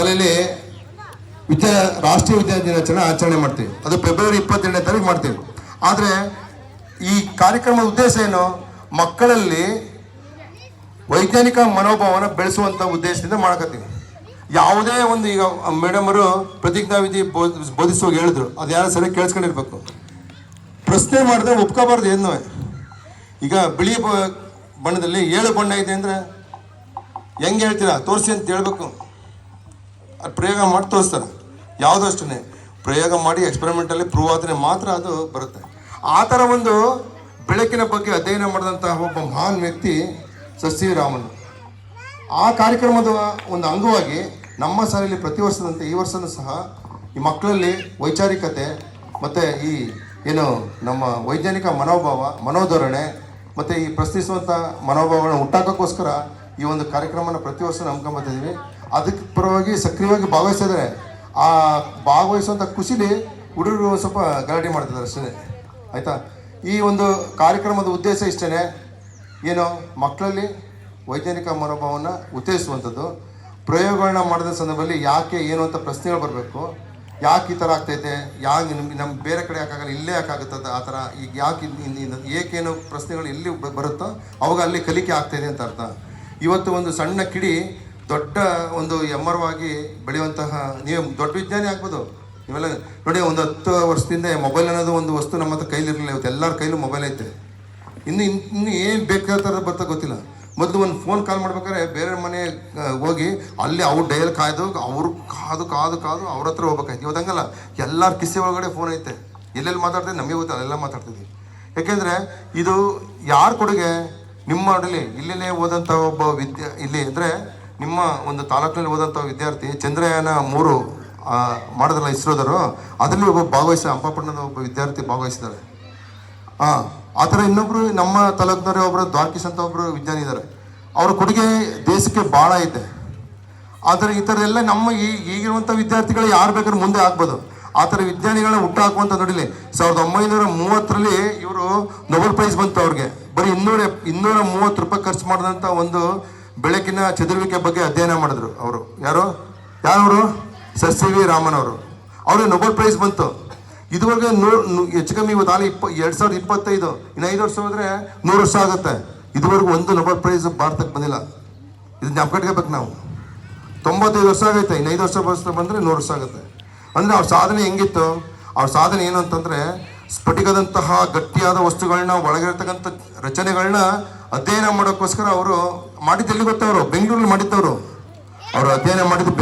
ಶಾಲೆಯಲ್ಲಿ ರಾಷ್ಟ್ರೀಯ ವಿದ್ಯಾರ್ಥಿ ದಿನಾಚರಣೆ ಆಚರಣೆ ಮಾಡ್ತೀವಿ. ಅದು ಫೆಬ್ರವರಿ 22ನೇ ತಾರೀಕು ಮಾಡ್ತೀವಿ. ಆದರೆ ಈ ಕಾರ್ಯಕ್ರಮದ ಉದ್ದೇಶ ಏನು? ಮಕ್ಕಳಲ್ಲಿ ವೈಜ್ಞಾನಿಕ ಮನೋಭಾವನ ಬೆಳೆಸುವಂಥ ಉದ್ದೇಶದಿಂದ ಮಾಡಕತ್ತೀವಿ. ಯಾವುದೇ ಒಂದು ಈಗ ಮೇಡಮರು ಪ್ರತಿಜ್ಞಾವಿಧಿ ಬೋಧಿಸುವಾಗ ಹೇಳಿದ್ರು, ಅದು ಯಾರು ಸರಿ ಕೇಳಿಸ್ಕೊಂಡಿರ್ಬೇಕು. ಪ್ರಶ್ನೆ ಮಾಡಿದ್ರೆ ಒಪ್ಕೋಬಾರ್ದು ಏನು. ಈಗ ಬಿಳಿ ಬಣ್ಣದಲ್ಲಿ 7 ಬಣ್ಣ ಇದೆ ಅಂದರೆ ಹೆಂಗೆ ಹೇಳ್ತೀರಾ? ತೋರಿಸಿ ಅಂತ ಹೇಳ್ಬೇಕು. ಅದು ಪ್ರಯೋಗ ಮಾಡಿ ತೋರಿಸ್ತಾರೆ. ಯಾವುದೋ ಅಷ್ಟೇ ಪ್ರಯೋಗ ಮಾಡಿ ಎಕ್ಸ್ಪೆರಿಮೆಂಟಲ್ಲಿ ಪ್ರೂವ್ ಆದರೆ ಮಾತ್ರ ಅದು ಬರುತ್ತೆ. ಆ ಥರ ಒಂದು ಬೆಳಕಿನ ಬಗ್ಗೆ ಅಧ್ಯಯನ ಮಾಡಿದಂತಹ ಒಬ್ಬ ಮಹಾನ್ ವ್ಯಕ್ತಿ ಸರ್ ಸಿ ರಾಮನ್. ಆ ಕಾರ್ಯಕ್ರಮದ ಒಂದು ಅಂಗವಾಗಿ ನಮ್ಮ ಶಾಲೆಯಲ್ಲಿ ಪ್ರತಿ ವರ್ಷದಂತೆ ಈ ವರ್ಷವೂ ಸಹ ಈ ಮಕ್ಕಳಲ್ಲಿ ವೈಚಾರಿಕತೆ ಮತ್ತು ಈ ಏನು ನಮ್ಮ ವೈಜ್ಞಾನಿಕ ಮನೋಧೋರಣೆ ಮತ್ತು ಈ ಪ್ರಶ್ನಿಸುವಂಥ ಮನೋಭಾವಗಳನ್ನ ಹುಟ್ಟಾಕೋಕ್ಕೋಸ್ಕರ ಈ ಒಂದು ಕಾರ್ಯಕ್ರಮನ ಪ್ರತಿ ವರ್ಷ ನಂಬ್ಕೊಂಬತ್ತಿದ್ದೀವಿ. ಅದಕ್ಕೆ ಪರವಾಗಿ ಸಕ್ರಿಯವಾಗಿ ಭಾಗವಹಿಸಿದರೆ ಆ ಭಾಗವಹಿಸುವಂಥ ಖುಷಿಲಿ ಹುಡುಗರು ಸ್ವಲ್ಪ ಗಲಾಟೆ ಮಾಡ್ತಿದ್ದಾರೆ ಅಷ್ಟೇ. ಆಯಿತಾ? ಈ ಒಂದು ಕಾರ್ಯಕ್ರಮದ ಉದ್ದೇಶ ಇಷ್ಟೇ, ಏನು ಮಕ್ಕಳಲ್ಲಿ ವೈಜ್ಞಾನಿಕ ಮನೋಭಾವನ ಉತ್ತೇಜಿಸುವಂಥದ್ದು. ಪ್ರಯೋಗಗಳನ್ನ ಮಾಡಿದ ಸಂದರ್ಭದಲ್ಲಿ ಯಾಕೆ ಏನು ಅಂತ ಪ್ರಶ್ನೆಗಳು ಬರಬೇಕು. ಯಾಕೆ ಈ ಥರ ಆಗ್ತೈತೆ, ಯಾಕೆ ನಮ್ಮ ಬೇರೆ ಕಡೆ ಯಾಕಾಗಲ್ಲ, ಇಲ್ಲೇ ಯಾಕಾಗುತ್ತದೆ ಆ ಥರ, ಈಗ ಯಾಕೆ ಏಕೇನು ಪ್ರಶ್ನೆಗಳು ಎಲ್ಲಿ ಬರುತ್ತೋ ಅವಾಗ ಅಲ್ಲಿ ಕಲಿಕೆ ಆಗ್ತಾಯಿದೆ ಅಂತ ಅರ್ಥ. ಇವತ್ತು ಒಂದು ಸಣ್ಣ ಕಿಡಿ ದೊಡ್ಡ ಒಂದು ಎಮ್ಮರವಾಗಿ ಬೆಳೆಯುವಂತಹ, ನೀವು ದೊಡ್ಡ ವಿಜ್ಞಾನಿ ಆಗ್ಬೋದು. ನೀವೆಲ್ಲ ನೋಡಿ, ಒಂದು 10 ವರ್ಷದಿಂದ ಮೊಬೈಲ್ ಅನ್ನೋದು ಒಂದು ವಸ್ತು ನಮ್ಮ ಹತ್ರ ಕೈಲಿರಲಿಲ್ಲ. ಇವತ್ತು ಎಲ್ಲರ ಕೈಲೂ ಮೊಬೈಲ್ ಐತೆ. ಇನ್ನು ಏನು ಬೇಕಾದ ಬರ್ತಾ ಗೊತ್ತಿಲ್ಲ. ಮೊದಲು ಒಂದು ಫೋನ್ ಕಾಲ್ ಮಾಡ್ಬೇಕಾದ್ರೆ ಬೇರೆ ಮನೆ ಹೋಗಿ ಅಲ್ಲಿ ಅವ್ರು ಡೈಲ್ ಅವ್ರು ಕಾದು ಅವ್ರ ಹತ್ರ ಹೋಗ್ಬೇಕಾಯ್ತು. ಇವತ್ತು ಹಂಗಲ್ಲ, ಎಲ್ಲರ ಕಿಸೆ ಒಳಗಡೆ ಫೋನ್ ಐತೆ. ಎಲ್ಲೆಲ್ಲಿ ಮಾತಾಡ್ತೀವಿ ನಮಗೆ ಗೊತ್ತು, ಅಲ್ಲೆಲ್ಲ ಮಾತಾಡ್ತಿದ್ವಿ. ಯಾಕೆಂದರೆ ಇದು ಯಾರ ಕೊಡುಗೆ? ನಿಮ್ಮ ಅಡಲಿ ಇಲ್ಲೇ ಓದಂಥ ಒಬ್ಬ ಇಲ್ಲಿ ಅಂದರೆ ನಿಮ್ಮ ಒಂದು ತಾಲೂಕಿನಲ್ಲಿ ಓದಂಥ ವಿದ್ಯಾರ್ಥಿ ಚಂದ್ರಯಾನ 3 ಮಾಡಿದ್ರಲ್ಲ ಇಸ್ರೋದರು, ಅದರಲ್ಲಿ ಒಬ್ಬ ಹಂಪಾಪಟ್ಟಣದ ಒಬ್ಬ ವಿದ್ಯಾರ್ಥಿ ಭಾಗವಹಿಸಿದ್ದಾರೆ. ಆ ಥರ ಇನ್ನೊಬ್ಬರು ನಮ್ಮ ತಾಲೂಕಿನವರೇ ಒಬ್ಬರು ದ್ವಾರಕೀಶ್ ಅಂತ ಒಬ್ಬರು ವಿಜ್ಞಾನಿ ಇದ್ದಾರೆ. ಅವರ ಕೊಡುಗೆ ದೇಶಕ್ಕೆ ಭಾಳ ಐತೆ. ಆದರೆ ಈ ಥರದೆಲ್ಲ ನಮ್ಮ ಈಗಿರುವಂಥ ವಿದ್ಯಾರ್ಥಿಗಳು ಯಾರು ಬೇಕಾದ್ರೂ ಮುಂದೆ ಆಗ್ಬೋದು. ಆ ಥರ ವಿಜ್ಞಾನಿಗಳನ್ನ ಹುಟ್ಟು ಹಾಕುವಂಥ ನೋಡಿಲಿ 1930ರಲ್ಲಿ ಇವರು ನೊಬೆಲ್ ಪ್ರೈಸ್ ಬಂತು ಅವ್ರಿಗೆ. ಬರೀ 230 ರೂಪಾಯಿ ಖರ್ಚು ಮಾಡಿದಂಥ ಒಂದು ಬೆಳಕಿನ ಚದುರುವಿಕೆ ಬಗ್ಗೆ ಅಧ್ಯಯನ ಮಾಡಿದ್ರು ಅವರು. ಯಾರವರು? ಸರ್ ಸಿ ವಿ ರಾಮನ್ ಅವರು. ಅವ್ರಿಗೆ ನೊಬೆಲ್ ಪ್ರೈಸ್ ಬಂತು. ಇದುವರೆಗೆ ಹೆಚ್ಚು ಕಮ್ಮಿ ಇವತ್ತು 2025, ಇನ್ನು 5 ವರ್ಷ ಹೋದರೆ 100 ವರ್ಷ ಆಗುತ್ತೆ. ಇದುವರೆಗೂ ಒಂದು ನೊಬೆಲ್ ಪ್ರೈಸ್ ಭಾರತಕ್ಕೆ ಬಂದಿಲ್ಲ. ಇದು ಜ್ಞಾಪಕಟ್ಕೋಬೇಕು ನಾವು. 95 ವರ್ಷ ಆಗೈತೆ, ಇನ್ನು 5 ವರ್ಷ ಬಂದರೆ 100 ವರ್ಷ ಆಗುತ್ತೆ. ಅಂದರೆ ಅವ್ರ ಸಾಧನೆ ಹೆಂಗಿತ್ತು? ಅವ್ರ ಸಾಧನೆ ಏನು ಅಂತಂದರೆ, ಸ್ಫಟಿಕದಂತಹ ಗಟ್ಟಿಯಾದ ವಸ್ತುಗಳನ್ನ ಒಳಗಿರ್ತಕ್ಕಂಥ ರಚನೆಗಳನ್ನ ಅಧ್ಯಯನ ಮಾಡೋಕ್ಕೋಸ್ಕರ ಅವರು ಮಾಡಿದ್ದು. ಎಲ್ಲಿ ಗೊತ್ತವರು? ಬೆಂಗಳೂರಲ್ಲಿ ಮಾಡಿದ್ದವರು. ಅವರು ಅಧ್ಯಯನ ಮಾಡಿದ್ದು